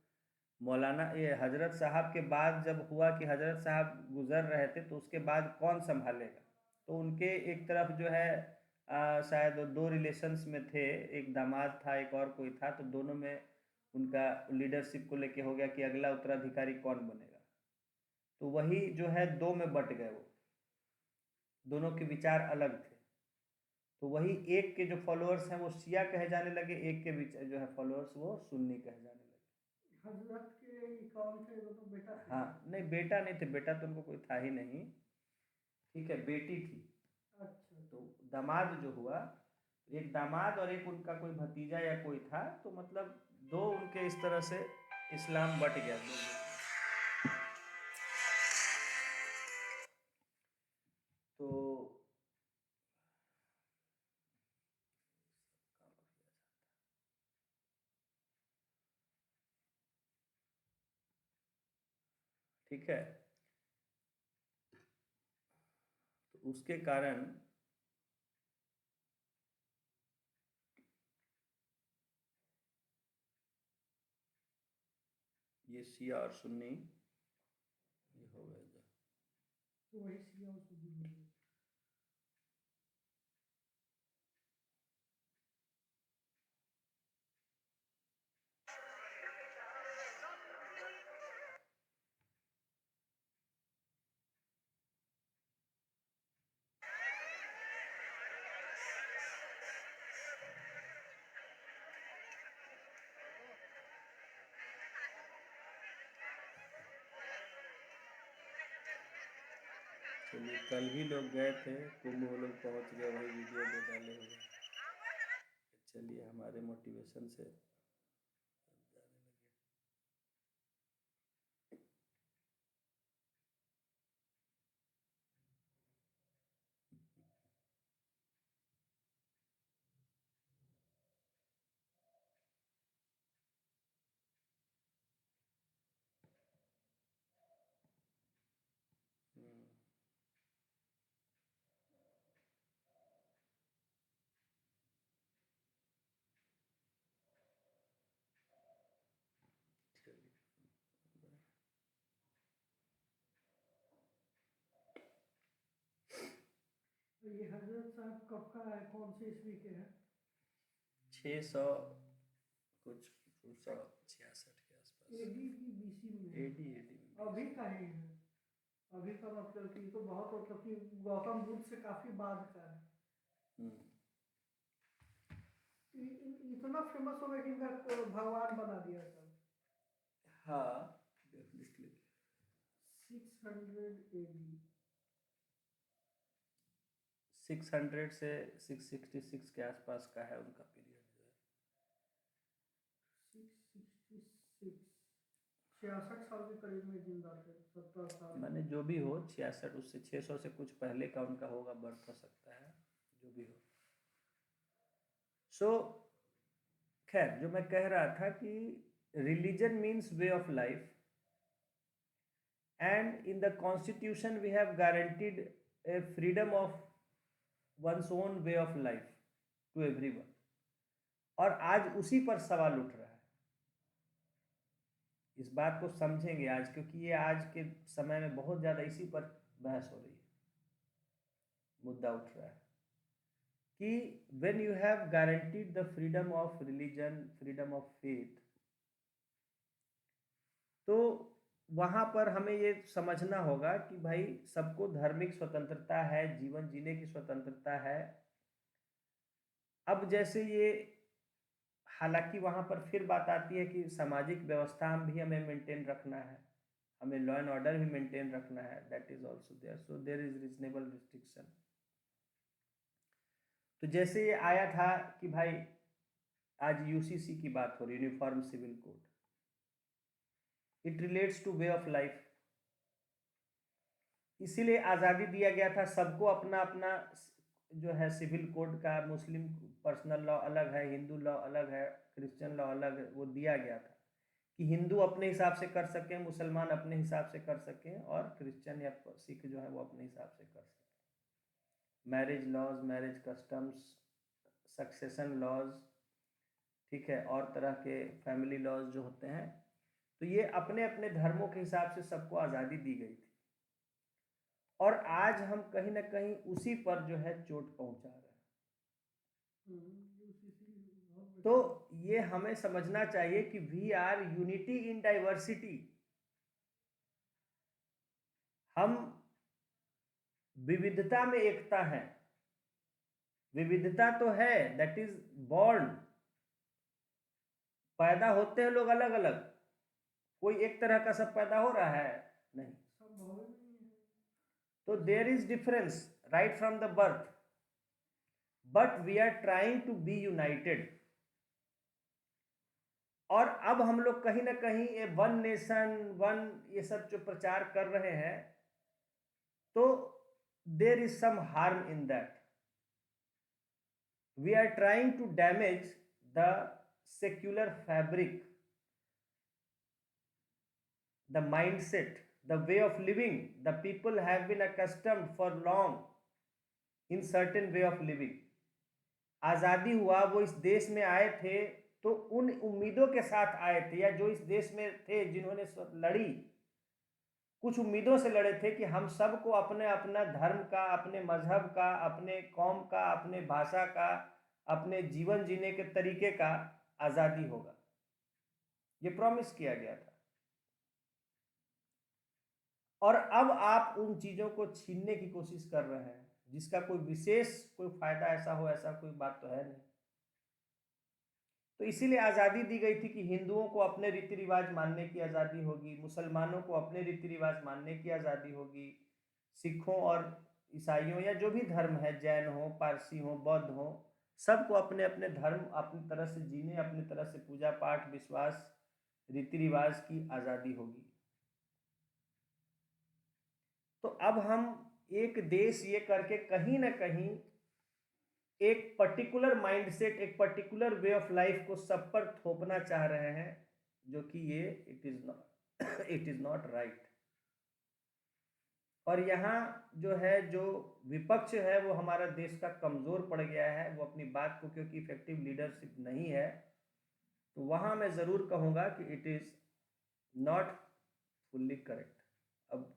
मौलाना ये हजरत साहब के बाद जब हुआ कि हजरत साहब गुजर रहे थे तो उसके बाद कौन संभालेगा, तो उनके एक तरफ जो है शायद दो रिलेशंस में थे, एक दामाद था एक और कोई था, तो दोनों में उनका लीडरशिप को लेके हो गया कि अगला उत्तराधिकारी कौन बनेगा। तो वही जो है दो में बट गए, वो दोनों के विचार अलग थे। तो वही एक के जो फॉलोअर्स हैं वो शिया कहे जाने लगे, एक के जो है फॉलोअर्स वो सुन्नी कहे जाने लगे। हजरत के कौन थे, वो तो बेटा थे? हाँ, नहीं बेटा नहीं थे, बेटा तो उनको कोई था ही नहीं, ठीक है, बेटी थी। अच्छा। तो दामाद जो हुआ, एक दामाद और एक उनका कोई भतीजा या कोई था, तो मतलब दो उनके इस तरह से इस्लाम बट गया दो। तो ठीक है, तो उसके कारण ये शिया और सुन्नी ये हो गए। तो वही शिया और सुन्नी में है। चलिए, कल भी लोग गए थे कुंभ, वो लोग पहुँच गए, वही वीडियो में डाले हुए। चलिए, हमारे मोटिवेशन से तो ये हजरत साहब कब का है, कौन से ईस्वी के हैं? 600 कुछ 266 के आसपास। एडी की बीसी में है? एडी एडी अभी का ही है? अभी का मतलब कि तो बहुत, मतलब कि गौतम बुद्ध से काफी बाद का है। इतना फेमस हो गया कि इनका भगवान बना दिया सब। हाँ डेफिनेटली। 600 एडी। 600 से 666 के आसपास का है उनका पीरियड जो है। 666, 66 साल के करीब में जिंदा थे, 70 साल। मैंने जो भी हो 66 उससे 600 से कुछ पहले का उनका होगा, बर्थ हो सकता है, जो भी हो। सो खैर, जो मैं कह रहा था कि religion means way of life, and in the constitution we have guaranteed a freedom of one's own way of life to everyone. और आज उसी पर सवाल उठ रहा है। इस बात को समझेंगे आज, क्योंकि ये आज के समय में बहुत ज़्यादा इसी पर बहस हो रही है, मुद्दा उठ रहा है कि when you have guaranteed the freedom of religion, freedom of faith, तो वहाँ पर हमें ये समझना होगा कि भाई सबको धार्मिक स्वतंत्रता है, जीवन जीने की स्वतंत्रता है। अब जैसे ये, हालांकि वहाँ पर फिर बात आती है कि सामाजिक व्यवस्था भी हमें मेंटेन रखना है, हमें लॉ एंड ऑर्डर भी मेंटेन रखना है, that is also there, so there is reasonable restriction. तो जैसे ये आया था कि भाई आज यूसीसी की बात हो रही, uniform civil code, it relates to way of life. इसीलिए आज़ादी दिया गया था सबको, अपना अपना जो है सिविल कोड का, मुस्लिम पर्सनल लॉ अलग है, हिंदू लॉ अलग है, क्रिश्चियन लॉ अलग है, वो दिया गया था कि हिंदू अपने हिसाब से कर सकें, मुसलमान अपने हिसाब से कर सकें, और क्रिश्चियन या सिख जो है वो अपने हिसाब से कर सकें। Marriage laws, marriage customs, succession laws, ठीक है, और तरह के फैमिली लॉज जो होते हैं, तो ये अपने अपने धर्मों के हिसाब से सबको आज़ादी दी गई थी। और आज हम कहीं ना कहीं उसी पर जो है चोट पहुंचा रहे हैं। तो ये हमें समझना चाहिए कि we are unity in diversity. हम विविधता में एकता है। विविधता तो है, दैट इज बॉर्न, पैदा होते हैं लोग अलग अलग, कोई एक तरह का सब पैदा हो रहा है नहीं, तो there is difference right from the birth, but we are trying to be united. और अब हम लोग कहीं ना कहीं ये वन नेशन वन ये सब जो प्रचार कर रहे हैं, तो there is some harm in that. We are trying to damage the secular fabric, the mindset, the way of living. The people have been accustomed for long in certain way of living. आज़ादी हुआ, वो इस देश में आए थे तो उन उम्मीदों के साथ आए थे, या जो इस देश में थे जिन्होंने लड़ी, कुछ उम्मीदों से लड़े थे कि हम सबको अपने अपना धर्म का, अपने मजहब का, अपने कौम का, अपने भाषा का, अपने जीवन जीने के तरीके का आज़ादी होगा, ये प्रॉमिस किया गया था। और अब आप उन चीज़ों को छीनने की कोशिश कर रहे हैं, जिसका कोई विशेष कोई फायदा ऐसा हो, ऐसा कोई बात तो है नहीं। तो इसीलिए आज़ादी दी गई थी कि हिंदुओं को अपने रीति रिवाज मानने की आज़ादी होगी, मुसलमानों को अपने रीति रिवाज मानने की आज़ादी होगी, सिखों और ईसाइयों या जो भी धर्म है, जैन हो, पारसी हो, बौद्ध हो, सबको अपने अपने धर्म अपनी तरह से जीने, अपनी तरह से पूजा पाठ, विश्वास, रीति रिवाज की आज़ादी होगी। तो अब हम एक देश ये करके कहीं ना कहीं एक पर्टिकुलर माइंडसेट, एक पर्टिकुलर वे ऑफ लाइफ को सब पर थोपना चाह रहे हैं, जो कि ये इट इज नॉट राइट। और यहाँ जो है, जो विपक्ष है वो हमारा देश का कमजोर पड़ गया है, वो अपनी बात को, क्योंकि इफेक्टिव लीडरशिप नहीं है, तो वहाँ मैं ज़रूर कहूँगा कि it is not fully correct. अब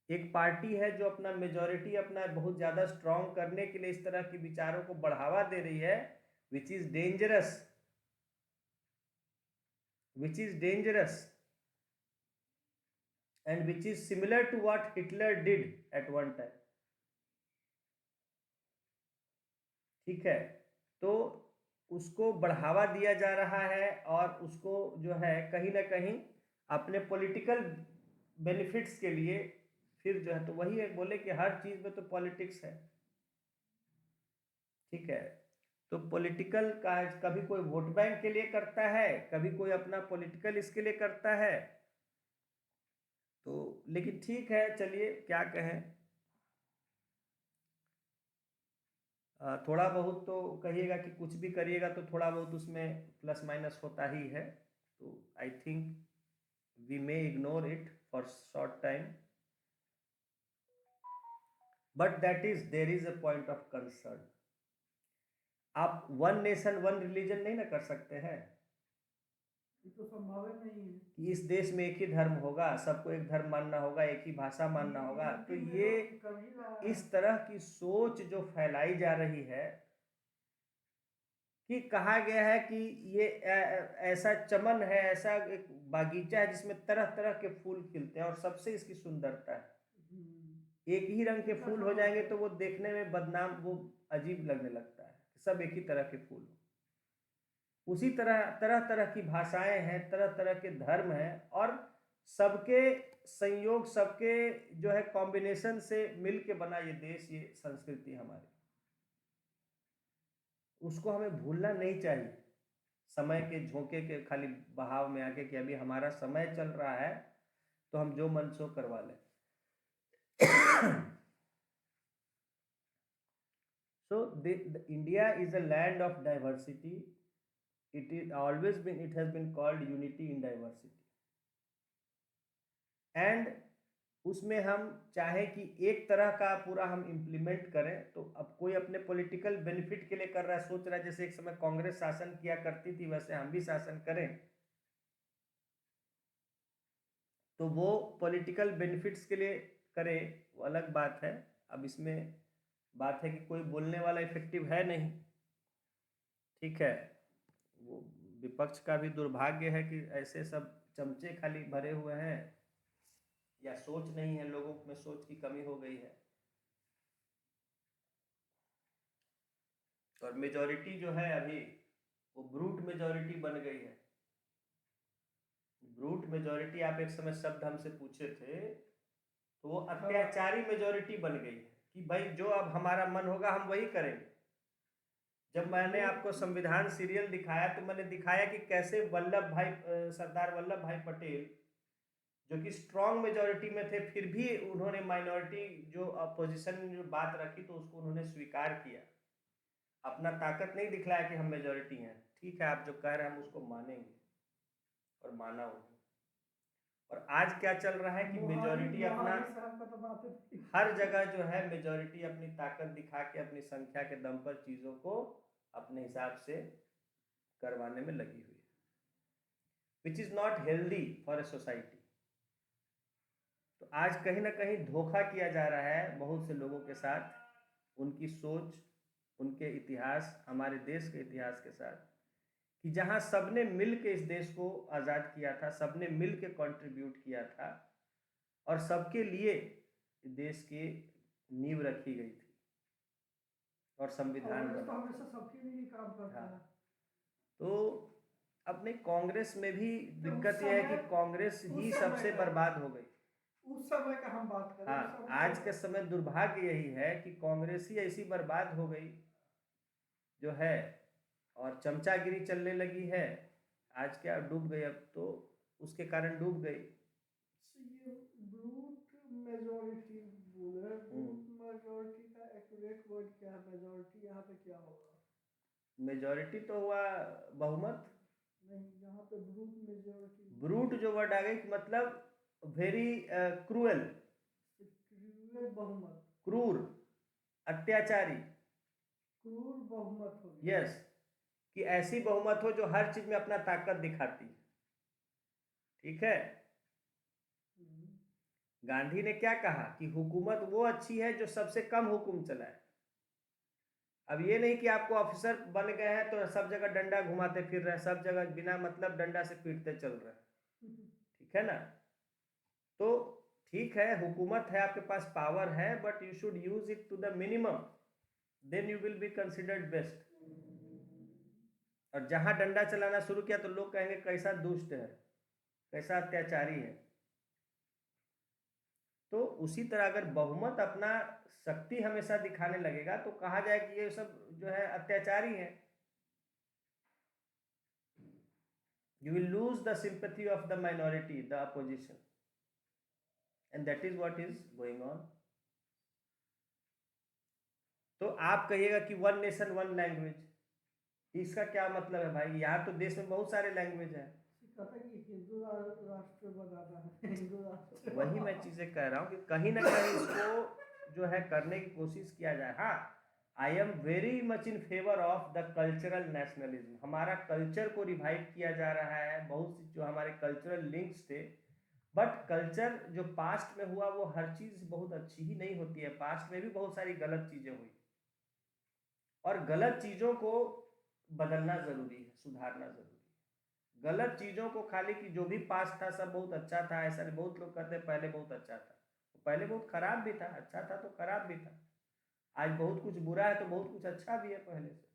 एक पार्टी है जो अपना मेजॉरिटी अपना बहुत ज़्यादा स्ट्रांग करने के लिए इस तरह के विचारों को बढ़ावा दे रही है, which is dangerous, which is dangerous and which is similar to what Hitler did at one time. ठीक है, तो उसको बढ़ावा दिया जा रहा है और उसको जो है कहीं ना कहीं अपने पॉलिटिकल बेनिफिट्स के लिए फिर जो है, तो वही है बोले कि हर चीज में तो पॉलिटिक्स है। ठीक है, तो पॉलिटिकल का कभी कोई वोट बैंक के लिए करता है, कभी कोई अपना पॉलिटिकल इसके लिए करता है। तो लेकिन ठीक है, चलिए क्या कहें, थोड़ा बहुत तो कहिएगा कि कुछ भी करिएगा तो थोड़ा बहुत उसमें प्लस माइनस होता ही है। तो I think we may ignore it for short time, but that is there is a point of concern. आप वन नेशन वन रिलीजन नहीं ना कर सकते हैं, ये तो संभव नहीं है कि इस देश में एक ही धर्म होगा, सबको एक धर्म मानना होगा, एक ही भाषा मानना होगा। तो ये इस तरह की सोच जो फैलाई जा रही है कि कहा गया है कि ये ऐसा चमन है, ऐसा एक बागीचा है जिसमें तरह तरह के फूल खिलते हैं और सबसे इसकी सुंदरता है। एक ही रंग के फूल हो जाएंगे तो वो देखने में बदनाम, वो अजीब लगने लगता है, सब एक ही तरह के फूल। उसी तरह तरह तरह की भाषाएं हैं, तरह तरह के धर्म हैं, और सबके संयोग, सबके जो है कॉम्बिनेशन से मिल के बना ये देश, ये संस्कृति हमारी, उसको हमें भूलना नहीं चाहिए समय के झोंके के खाली बहाव में आके कि अभी हमारा समय चल रहा है तो हम जो मन सो करवा लें। So the India is a land of diversity. It is always been, it has been called unity in diversity. And उसमें हम चाहे कि एक तरह का पूरा हम इम्प्लीमेंट करें, तो अब कोई अपने पॉलिटिकल बेनिफिट के लिए कर रहा है, सोच रहा है जैसे एक समय कांग्रेस शासन किया करती थी वैसे हम भी शासन करें, तो वो पॉलिटिकल बेनिफिट्स के लिए करे, वो अलग बात है। अब इसमें बात है कि कोई बोलने वाला इफेक्टिव है नहीं। ठीक है, वो विपक्ष का भी दुर्भाग्य है कि ऐसे सब चमचे खाली भरे हुए हैं, या सोच नहीं है, लोगों में सोच की कमी हो गई है। और मेजॉरिटी जो है अभी वो ब्रूट मेजॉरिटी बन गई है। ब्रूट मेजॉरिटी आप एक समय शब्द हमसे पूछे थे, तो वो अत्याचारी मेजॉरिटी बन गई है कि भाई जो अब हमारा मन होगा हम वही करेंगे। जब मैंने आपको संविधान सीरियल दिखाया तो मैंने दिखाया कि कैसे सरदार वल्लभ भाई पटेल जो कि स्ट्रॉन्ग मेजॉरिटी में थे, फिर भी उन्होंने माइनॉरिटी जो अपोजिशन में जो बात रखी तो उसको उन्होंने स्वीकार किया, अपना ताकत नहीं दिखलाया कि हम मेजॉरिटी हैं। ठीक है, आप जो कह रहे हैं हम उसको मानेंगे, और माना उन्होंने। और आज क्या चल रहा है कि मेजॉरिटी अपना हर जगह जो है मेजॉरिटी अपनी ताकत दिखा के अपनी संख्या के दम पर चीजों को अपने हिसाब से करवाने में लगी हुई है, which is not healthy for a society. तो आज कहीं ना कहीं धोखा किया जा रहा है बहुत से लोगों के साथ, उनकी सोच, उनके इतिहास, हमारे देश के इतिहास के साथ, कि जहां सबने मिल के इस देश को आज़ाद किया था, सबने मिल के कॉन्ट्रीब्यूट किया था, और सबके लिए देश की नींव रखी गई थी और संविधान बना। हमेशा सबके लिए काम करता है। तो अपने कांग्रेस में भी दिक्कत यह है कि कांग्रेस ही सबसे बर्बाद हो गई उस समय का हम बात करें। हाँ, आज के समय दुर्भाग्य यही है कि कांग्रेस ही ऐसी बर्बाद हो गई जो है, और चमचागिरी चलने लगी है। आज क्या डूब गई, अब तो उसके कारण डूब गई। ये ब्रूट मेजॉरिटी बोले, ब्रूट मेजॉरिटी का एक्यूरेट वर्ड क्या है? मेजॉरिटी यहाँ पे क्या होगा? मेजॉरिटी तो हुआ बहुमत नहीं, यहाँ पे ब्रूट मेजॉरिटी, ब्रूट जो वर्ड आ गई मतलब वेरी क्रूएल, बहुमत, क्रूर, अत्याचारी, क्रूर बहुमत हो गया। यस, कि ऐसी बहुमत हो जो हर चीज में अपना ताकत दिखाती है। ठीक है, गांधी ने क्या कहा कि हुकूमत वो अच्छी है जो सबसे कम हुक्म चलाए। अब ये नहीं कि आपको ऑफिसर बन गए हैं तो सब जगह डंडा घुमाते फिर रहे, सब जगह बिना मतलब डंडा से पीटते चल रहे हैं, ठीक है ना। तो ठीक है, हुकूमत है, आपके पास पावर है, but you should use it to the minimum, then you will be considered best. और जहां डंडा चलाना शुरू किया तो लोग कहेंगे कैसा दुष्ट है, कैसा अत्याचारी है। तो उसी तरह अगर बहुमत अपना शक्ति हमेशा दिखाने लगेगा तो कहा जाए कि ये सब जो है अत्याचारी है। You will lose the sympathy of the minority, the opposition, and that is what is going on. तो आप कहिएगा कि वन नेशन वन लैंग्वेज, इसका क्या मतलब है भाई? यहाँ तो देश में बहुत सारे लैंग्वेज हैं। कहता कि हिंदू राष्ट्र बनाना है, हिंदू राष्ट्र। वही मैं चीजें कह रहा हूँ कि कहीं ना कहीं इसको जो है करने की कोशिश किया जाए। हाँ, I am very much in favour of the cultural nationalism. हमारा कल्चर को रिवाइव किया जा रहा है, बहुत सी जो हमारे कल्चरल लिंक्स थे, बट कल्चर जो पास्ट में हुआ वो हर चीज बहुत अच्छी ही नहीं होती है। पास्ट में भी बहुत सारी गलत चीजें हुई और गलत चीजों को बदलना जरूरी है, सुधारना जरूरी है। गलत चीजों को खाली कि जो भी पास्ट था सब बहुत अच्छा था, ऐसा नहीं। बहुत लोग कहते हैं पहले बहुत अच्छा था, तो पहले बहुत खराब भी था, अच्छा था तो खराब भी था। आज बहुत कुछ बुरा है तो बहुत कुछ अच्छा भी है पहले से।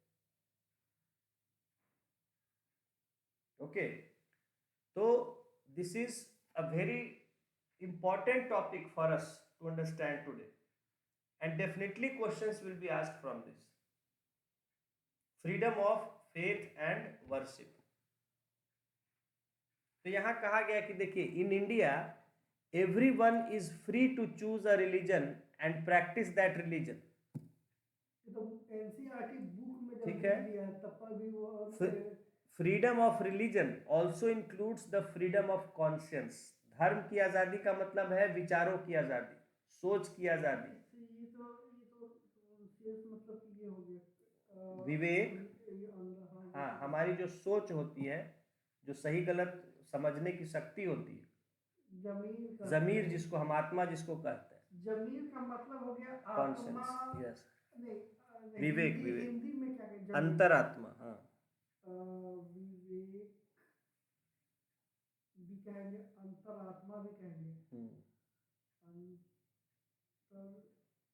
ओके, तो this is a very important topic for us to understand today, and definitely questions will be asked from this. Freedom of faith and worship. तो यहाँ कहा गया कि देखिए, in India everyone is free to choose a religion and practice that religion. तो NCERT book में जब ठीक है, दिया है तब पर भी वो freedom of religion also includes the freedom of conscience. धर्म की आज़ादी का मतलब है विचारों की आज़ादी, सोच की आज़ादी, ये तो शेष मतलब कि ये हो गया विवेक। हाँ, हाँ, हमारी जो सोच होती है, जो सही गलत समझने की शक्ति होती है, जमीर जिसको हम आत्मा जिसको कहते हैं, जमीर का मतलब हो गया आत्मा। कॉन्शियंस, यस, नहीं, विवेक, हिंदी विवेक, हिंदी में क्या कहते हैं? अंतरात्मा। हाँ, विवेक भी कहेंगे, अंतरात्मा भी कहेंगे।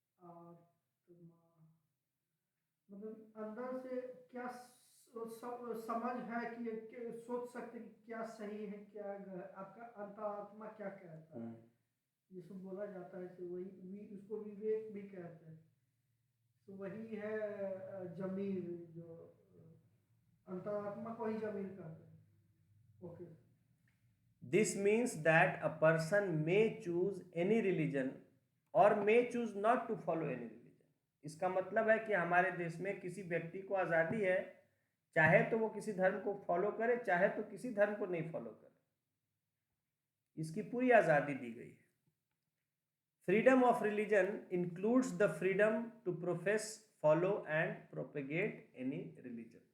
अंतरात्मा मतलब अंदर से क्या समझ है कि सोच सकते कि क्या सही है क्या गलत। आपका अंतरात्मा क्या कहता है, जिसको बोला जाता है, तो वही उसको विवेक भी कहते हैं। तो वही है जमीर, जो अंतरात्मा को ही जमीर कहते हैं। Okay, this means that a person may choose any religion और may choose not to follow any religion. इसका मतलब है कि हमारे देश में किसी व्यक्ति को आज़ादी है, चाहे तो वो किसी धर्म को फॉलो करे, चाहे तो किसी धर्म को नहीं फॉलो करे, इसकी पूरी आज़ादी दी गई है। Freedom of religion includes the freedom to profess, follow and propagate any religion.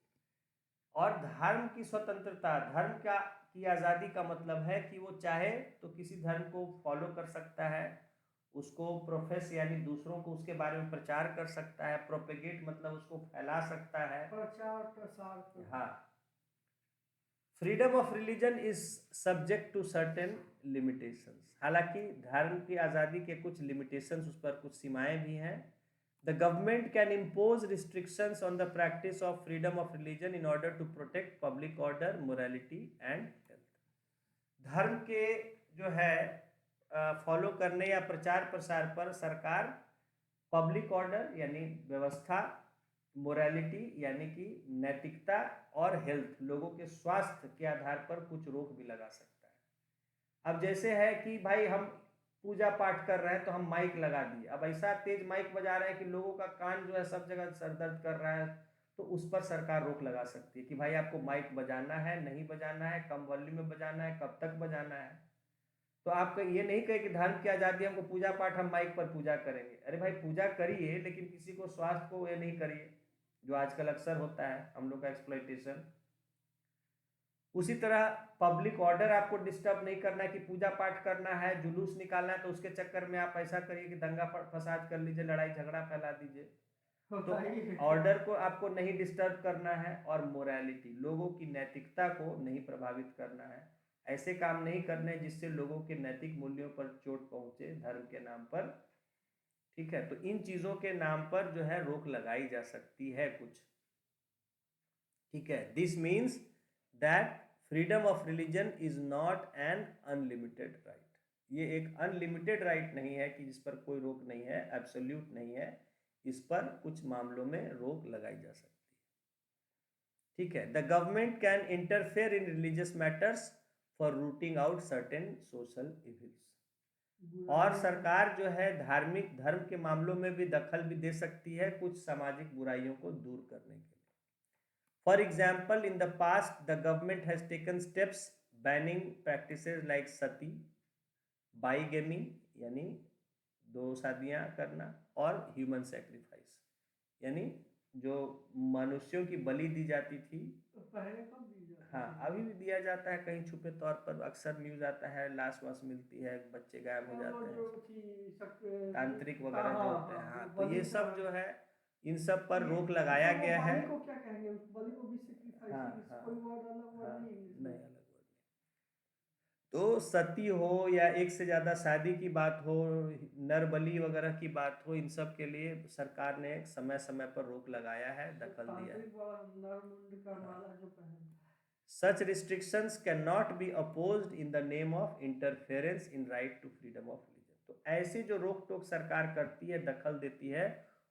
और धर्म की स्वतंत्रता, धर्म का की आज़ादी का मतलब है कि वो चाहे तो किसी धर्म को फॉलो कर सकता है, उसको प्रोफेस यानी दूसरों को उसके बारे में प्रचार कर सकता है, प्रोपेगेट मतलब उसको फैला सकता है, प्रचार प्रसार। हाँ। Freedom of religion is subject to certain limitations. हालांकि धर्म की आज़ादी के कुछ लिमिटेशंस, उस पर कुछ सीमाएं भी हैं। The government can impose restrictions on the practice of freedom of religion in order to protect public order, morality and health. धर्म के जो है फॉलो करने या प्रचार प्रसार पर सरकार पब्लिक ऑर्डर यानी व्यवस्था, मोरालिटी यानी कि नैतिकता, और हेल्थ लोगों के स्वास्थ्य के आधार पर कुछ रोक भी लगा सकता है। अब जैसे है कि भाई हम पूजा पाठ कर रहे हैं तो हम माइक लगा दिए, अब ऐसा तेज माइक बजा रहे हैं कि लोगों का कान जो है सब जगह सर दर्द कर रहा है, तो उस पर सरकार रोक लगा सकती है कि भाई आपको माइक बजाना है, नहीं बजाना है, कम वॉल्यूम में बजाना है, कब तक बजाना है। तो आप ये नहीं कहे कि धर्म की आज़ादी, हमको पूजा पाठ, हम माइक पर पूजा करेंगे। अरे भाई पूजा करिए, लेकिन किसी को स्वास्थ्य को ये नहीं करिए, जो आजकल अक्सर होता है हम लोग का एक्सप्लॉइटेशन। उसी तरह पब्लिक ऑर्डर आपको डिस्टर्ब नहीं करना है कि पूजा पाठ करना है, जुलूस निकालना है, तो उसके चक्कर में आप ऐसा करिए कि दंगा फसाद कर लीजिए, लड़ाई झगड़ा फैला दीजिए। तो होता ही है। ऑर्डर को आपको नहीं डिस्टर्ब करना है, और मोरालिटी, लोगों की नैतिकता को नहीं प्रभावित करना है। ऐसे काम नहीं करने जिससे लोगों के नैतिक मूल्यों पर चोट पहुंचे धर्म के नाम पर। ठीक है, तो इन चीजों के नाम पर जो है रोक लगाई जा सकती है कुछ। ठीक है, this means that freedom of religion is not an unlimited right. ये एक अनलिमिटेड राइट नहीं है कि जिस पर कोई रोक नहीं है, एब्सोल्यूट नहीं है। इस पर कुछ मामलों में रोक लगाई जा सकती है। ठीक है, the government can interfere in religious matters for routing out certain social evils. और सरकार जो है धार्मिक धर्म के मामलों में भी दखल भी दे सकती है कुछ सामाजिक बुराइयों को दूर करने के लिए। For example, in the past, the government has taken steps banning practices like sati, bigamy यानी दो शादियां करना, और ह्यूमन सेक्रीफाइस यानी जो मनुष्यों की बलि दी जाती थी। पहले कब दी जाती हाँ, थी? अभी भी दिया जाता है कहीं छुपे तौर पर, अक्सर न्यूज आता है, लाश वाश मिलती है, बच्चे गायब हो वो जाते जो हैं, थी तांत्रिक हाँ वगैरह जो हाँ होते हाँ, हैं। हाँ, वो तो बलि ये सब चढ़ा जो है, इन सब पर ये रोक अच्छा, लगाया वो गया है। बलि को क्या कहेंगे? उस बलि को भी सेक्रीफाइस हाँ है, हाँ कोई वर्ड अलग वर्ड हाँ, नहीं इंग्लिश नहीं, में? अलग वर्ड नहीं। तो सती हो या एक से ज्यादा शादी की बात हो, नर बलि वगैरह की बात हो, इन सब के लिए सरकार ने समय समय पर रोक लगाया है, दखल दिया है। तांत्रिक वाला नरमुंड का हाँ। माला जो पहनता है। Such restrictions cannot be opposed in the name of interference in right to freedom of religion। तो ऐसी जो रोक टोक सरकार करती है, दखल देती है,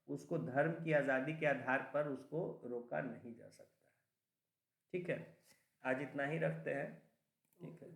उसको धर्म की आज़ादी के आधार पर उसको रोका नहीं जा सकता है। ठीक है, आज इतना ही रखते हैं। ठीक है।